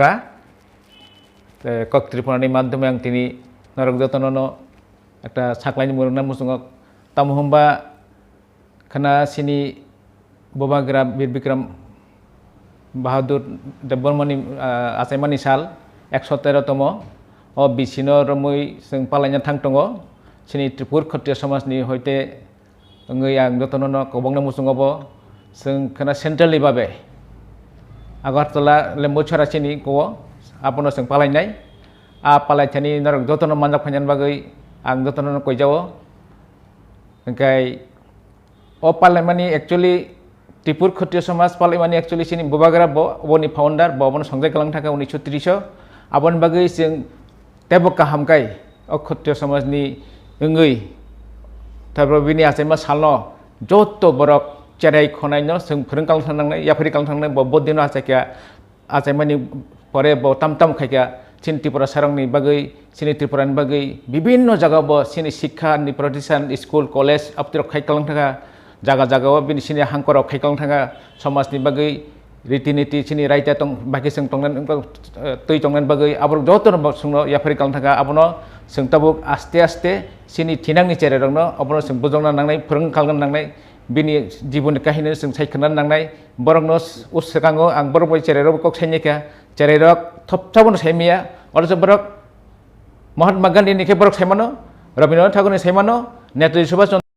khulumka kok Tripurani মাধ্যমে ang tini narok jotonono ekta saklaini murungna musungok tamuhumba khana sini bobagra Bir Bikram Bahadur Debormani asaimani sal 113 o bisino romui sing palanya thangtongo sini Tripur Khatriya Samajni hoite ngai ang jotonono kobongna musungobo sing khana centrally babe Agartala lembochara sini ko apono sing palainai a palaithani narok jotono manjak phanyan bagai ang jotono koijawo engkai o palemani actually Tripur Khatriya Samaj palemani actually sini bobagra boni founder bobon songjai kalang thaka 1930 abon bagai sing tebok kahamkai o Khatriya Samaj ni ngui tabro bini asema salno joto borok cerai khonaino sing phurung kalang thangnai yafri kalang thangnai bodino asakya asaimani pore bo tam khaikya sini Tripura sarangni bagai sini Tripuran bagai bibinno jaga bo sini sikha ni प्रतिষ্ঠাन school college अपतिरok khaikalang thaka jaga o bini sini hangkorok khaikalang thaka samajni bagai रीति-नीति sini raita tong bagi sing tongnan tui tongnan bagai abrok jotono sungno yafri kalang thaka abono sing tabuk aste sini thinangni chererongno abono sing bujongna nangnai phurung kalgan nangnai bini jibon kahini sing saikhanan nangnai borokno ussekango ang borok bai chererok kok saineka chererok thopchabon saimia orjo borok Mahatma Gandhi ni ke borok saimano Rabindranath Tagore ni saimano Netaji Subhash Chandra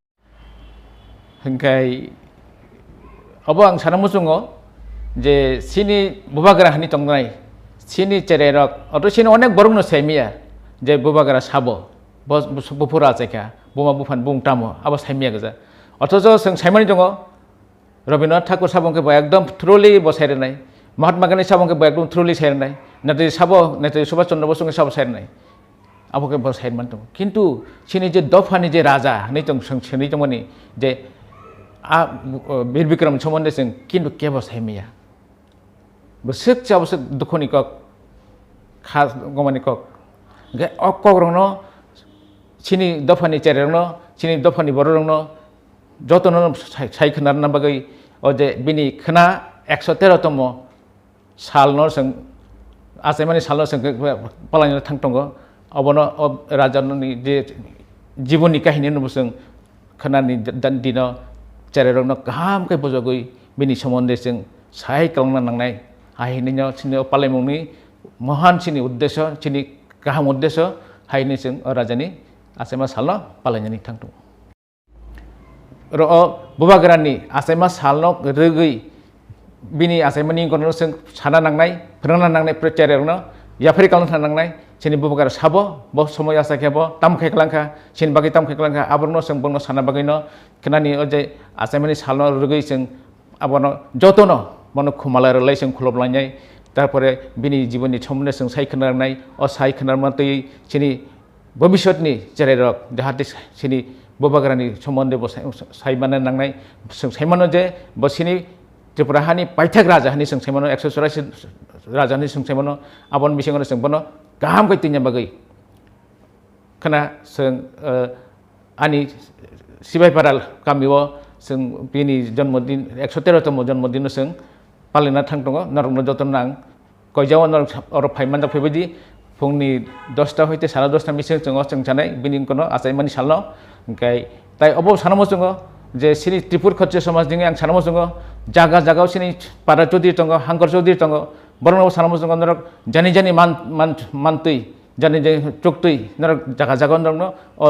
hingkai abo ang sanamusungo je sini bobagra hani tongnai sini chererok oto sini onek borok no saimia je bobagra sabo bos bupura cheka buma bufan bungtamo abo saimia gaja অথচ जों साइमानि दङ रबीन्द्रनाथ ठाकुर साबंके बो एकदम थ्रुलि बसायनाय महात्मा गांधी साबंके बो एकदम थ्रुलि सायनाय नाथाय नेताजी सुभाष चन्द्र बोसके साबो सायनाय आबोके बो सायमान दङ किन्तु सिनि जे दफानि जे राजा नै दं सोंनि दङनि जे बीर बिक्रम सोमोन्दो जों किन्तु केबो सायमिया बसक चाबसक दुखनि कक खा गमानि कक गे अकरंनो सिनि दफानि चेरेरनो सिनि दफानि बररंनो jotono saikhanar na bagai oje bini khana 113 tomo salno sing asaimani salno sing palanya thangtongo abono rajanoni je jiboni kahini no sing khana ni dino chererokno kaham kai bojogoi bini somonde sing sai kalangna nangnai ahininya sini palaimungni mohan sini uddesho sini kaham uddesho haini sing rajani asaima salno palanya ni thangtongo ro bobagrani asaima salno rogoi bini asaimani kono sing sana nangnai phrangna nangnai prechererno yafri kalang nangnai sini bobagra sabo bo somoy asakebo tam khaiklanka sin bagi tam khaiklanka aborno sing bongno sana bagino kenani oje asaimani salno rogoi sing abono jotono mono khumala relai sing khuloblanai tarpore bini jiboni somne sing saikhnarnai o saikhnarmantui sini bobishotni chererok jahate sini bobagrani somonde bo saimana nangnai saimano je bo sini Tripura hani paithak raja hani sing saimano 184 raja hani sing saimano abon bisingono sing bono gaham kai tinya bagai kana sing ani sibai paral kamiwo sing bini janmodin 113 tomo janmodin sing palina thangtongo narokno joton nang koijawo nor oro phaiman da phebedi fungni 10 ta hoite 10:30 mising jongo sing janai bini kono asaimani salno engkai tai obo sanamosongo je sini Tripur Khatriya Samaj dinge ang sanamosongo jaga sini para chodi tongo hangkor chodi tongo borno sanamosongo norok jani mantui jani choktui norok jaga norno o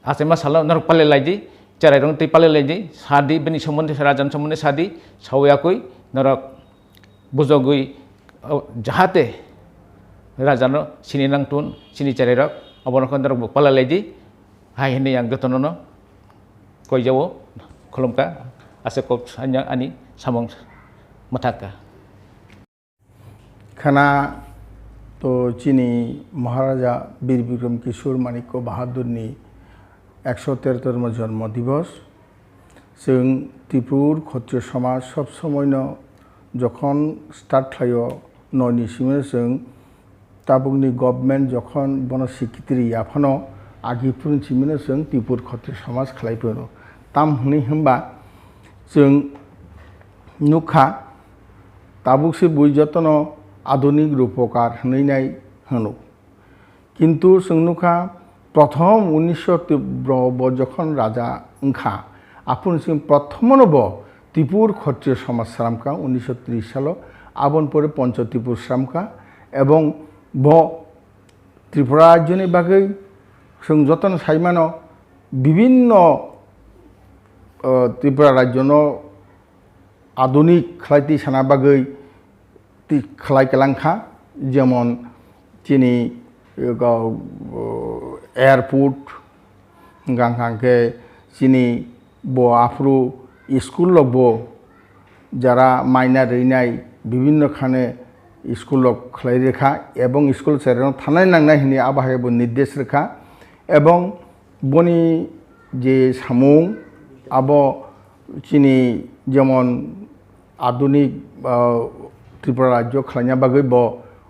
asaima salo norok pale laiji cerai rong tei pale laiji sadi bini somonde rajan somonde sadi sawyakoi norok bujogui jahate rajano sini nangtun sini cerai rok obo norok pale laiji hai ini yang jotonono koijawo khulumka asekop sanya ani samong mataka khana to chini Maharaja Bir Bikram Kishore Manikya Bahadur ni 113 জন্ম দিবস जों Tripur Khatriya Samaj सब समयनो যখন start थायो नयनि सिमनो जों ताबुकनि government जखन बन सिकित्रि याफानो आगिफुन सिमनो जों Tripur Khatriya Samaj खालायफोरो ताम हनि होमबा जों नुखा ताबुकसे बुइजतनो আধুনিক রূপকার হনৈনাই হনু কিন্তু जोंनुखा প্রথম 1900 যখন রাজা ওंखा আপন সিং প্রথমনব ত্রিপুর ক্ষত্রিয় সমাজ সারামকা 1930 সাল আবন পরে পঞ্চ ত্রিপুর সারামকা এবং ব ত্রিপুরা রাজ্যনি বাগৈ जों যতন সাইমানো বিভিন্ন ত্রিপুরা রাজ্যন আধুনিক খালাইতি সানা বাগৈ খালাই কেলাংখা যেমন চিনি এয়ারপোর্ট গাংখাংকে চিনি ব আফ্রু স্কুল লব যারা মাইনা রইনাই বিভিন্ন খানে স্কুল খালাই রেখা এবং স্কুল সেরেন থানায় নাংনাই হিনি আবহাওয়া নির্দেশ রেখা এবং বনি যে সামুং আব চিনি যেমন আধুনিক ত্রিপুরা রাজ্য খালাইনা বাগৈ ব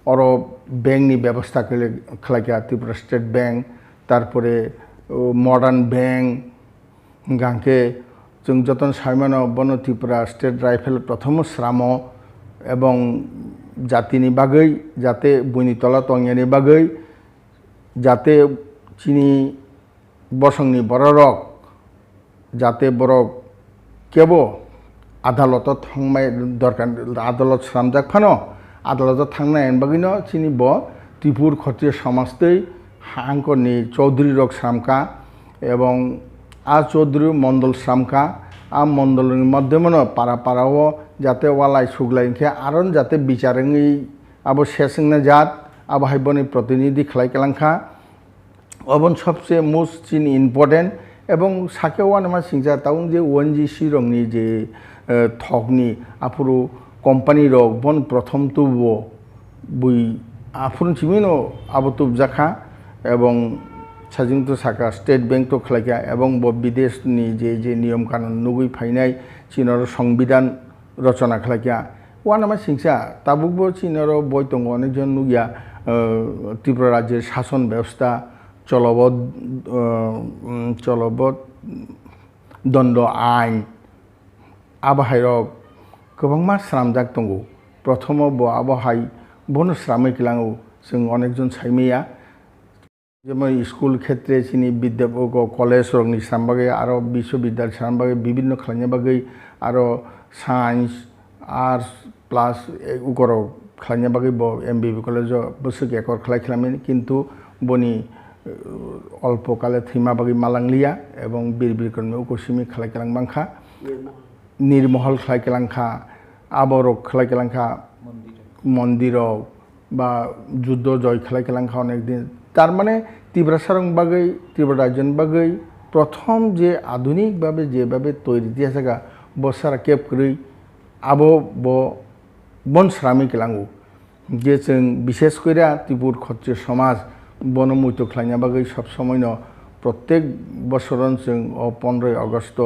অর ব্যাংকনি ব্যবস্থা খালাইকা ত্রিপুরা স্টেট ব্যাংক তারপরে মডার্ন ব্যাংক গাंखे जों যতন সাইমানো বন ত্রিপুরা স্টেট রাইফেল প্রথম শ্রাম এবং জাতিনি বাগৈ যাতে বইনিতলা তংয়ানি বাগৈ যাতে চিনি বসংনি বড়রক যাতে বড় কেব আদালত থাंनाय দরকার আদালত শ্রামজাক ফানো আদালত থাंनाय বাগৈনো চিনি ব ত্রিপুর ক্ষত্রিয় সমাজতৈ হাঙ্করনি চৌধুরী রক শ্রামকা এবং আ চৌধুরী মন্ডল শ্রামকা আ মন্ডলের মাধ্যমে পাড়া পাড়াও যাতে ওয়ালাই সুগলাইনকে আরন যাতে বিচারেङै আবো শেষংনা জাত আবহাইবনি প্রতিনিধি খালাই কেলাংখা অবন সবচেয়ে মোস্ট চিন ইম্পর্টেন্ট এবং সাকেওয়া নামা সিংজা তাউং যে ওএনজিসি রংনি যে থকনি আফুরু কোম্পানি রক বন প্রথম তুব বই আফুরুন চিমিনো আবো তুবজাখা এবং সাজিং তো সাকা স্টেট ব্যাংক তো খালাইকা এবং বিদেশনি যে নিয়ম কানুন নুগুই ফাইনাই চীনের সংবিধান রচনা খালাইকা ওয়া নামা সিংসা তাবুকবো চীনের বই দङ অনেকজন নুগিয়া ত্রিপুরা রাজ্যের শাসন ব্যবস্থা চলবৎ দণ্ড আইন আবহাইরক गोबांमा स्रामजाक दङ प्रथम ब आबहाय बनो स्रामै किलाङो जों अनेकजन साइमैया যেমন স্কুল ক্ষেত্রে চিনি বিদ্যা কলেজ রংনি সামবাগে আরও বিশ্ববিদ্যালয় সামবাগে বিভিন্ন খালাইনা বাগৈ আরও সায়েন্স আর্টস প্লাস উকর খালাইনা বাগৈ ব এমবিবি কলেজ বসুক একর খালাই খেলামেন কিন্তু বনি অল্পকালে থিমা বাগৈ মালাংলিয়া এবং বীর বিক্রমে উকসিমি খালাই কেলাং বাংখা নির্মহল খালাই কেলাংখা আবরক খালাই কেলাংখা মন্দির বা যুদ্ধ জয় খালাই কেলাংখা অনেক দিন তার মানে ত্রিপুরা সারং বাগৈ ত্রিপুরা রাজ্যন বাগৈ প্রথম যে আধুনিকভাবে যেভাবে তৈরি দিয়ে থাকা বসারা কেপ করি আবো ব বন শ্রামি কেলাঙ্গু যে जों বিশেষ করে ত্রিপুর ক্ষত্রিয় সমাজ বনমুইত খালাইনা বাগৈ সবসময় প্রত্যেক বছরন जों 15 আগস্ট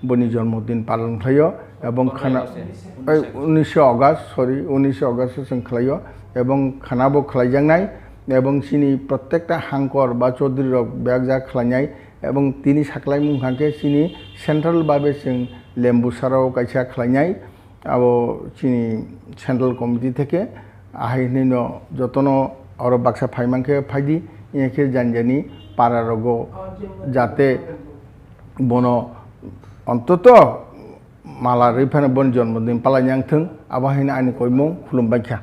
বনি জন্মদিন পালন খালাयो এবং খানা 19 আগস্ট जों खालायो এবং খানাबो खालायजांनाय এবং চিনি প্রত্যেকটা হাঙ্কর বা চৌধুরী রক ব্যাগজা খালাইনাই এবং তিনি সাকলাই মুখাকে চিনি সেন্ট্রাল ভাবে जों লেম্বুসারাও কাইসা খালাইনাই আবো চিনি সেন্ট্রাল কমিটি থেকে আহাইনিন যতন আর বাক্সা ফাইমাংকে ফাইদি একে জানজানি পাড়া রগ যাতে বন অন্তত মালা রিফানে বন জন্মদিন পালাইনাंथों আবাহিনা আইনি কইমং খুলুমबायखा